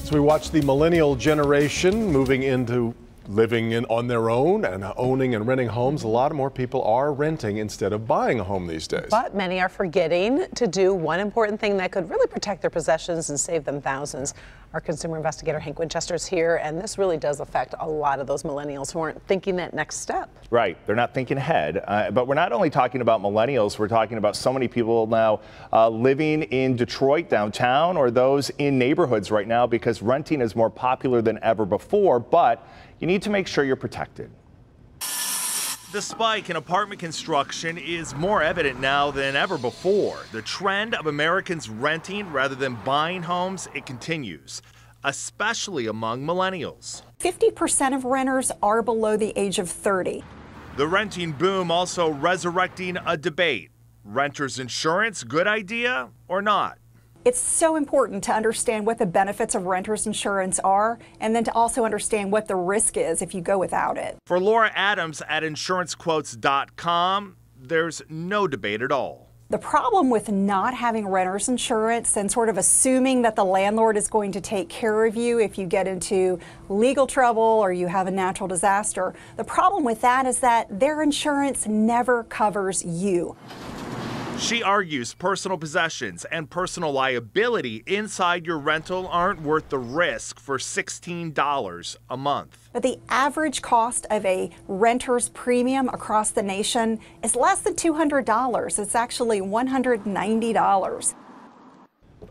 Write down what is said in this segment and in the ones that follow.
As we watch the millennial generation moving into living on their own and owning and renting homes, a lot more people are renting instead of buying a home these days. But many are forgetting to do one important thing that could really protect their possessions and save them thousands. Our consumer investigator Hank Winchester is here, and this really does affect a lot of those millennials who aren't thinking that next step. Right, they're not thinking ahead. But we're not only talking about millennials, we're talking about so many people now living in Detroit downtown or those in neighborhoods right now because renting is more popular than ever before, but you need to make sure you're protected. The spike in apartment construction is more evident now than ever before. The trend of Americans renting rather than buying homes, it continues, especially among millennials. 50% of renters are below the age of 30. The renting boom also resurrecting a debate. Renters insurance, good idea or not? It's so important to understand what the benefits of renters insurance are, and then to also understand what the risk is if you go without it. For Laura Adams at insurancequotes.com, there's no debate at all. The problem with not having renters insurance and sort of assuming that the landlord is going to take care of you if you get into legal trouble or you have a natural disaster, the problem with that is that their insurance never covers you. She argues personal possessions and personal liability inside your rental aren't worth the risk for $16 a month. But the average cost of a renter's premium across the nation is less than $200. It's actually $190.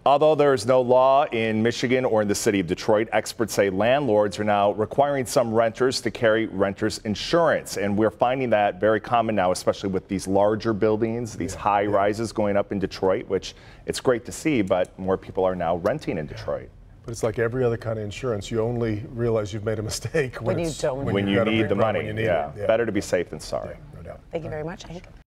Although there is no law in Michigan or in the city of Detroit, experts say landlords are now requiring some renters to carry renters insurance. And we're finding that very common now, especially with these larger buildings, these high rises going up in Detroit, which it's great to see, but more people are now renting in Detroit. But it's like every other kind of insurance. You only realize you've made a mistake when you don't. When you need the money. When you need yeah. it. Yeah. Better to be safe than sorry. Yeah, no doubt. Thank you very much, Hank.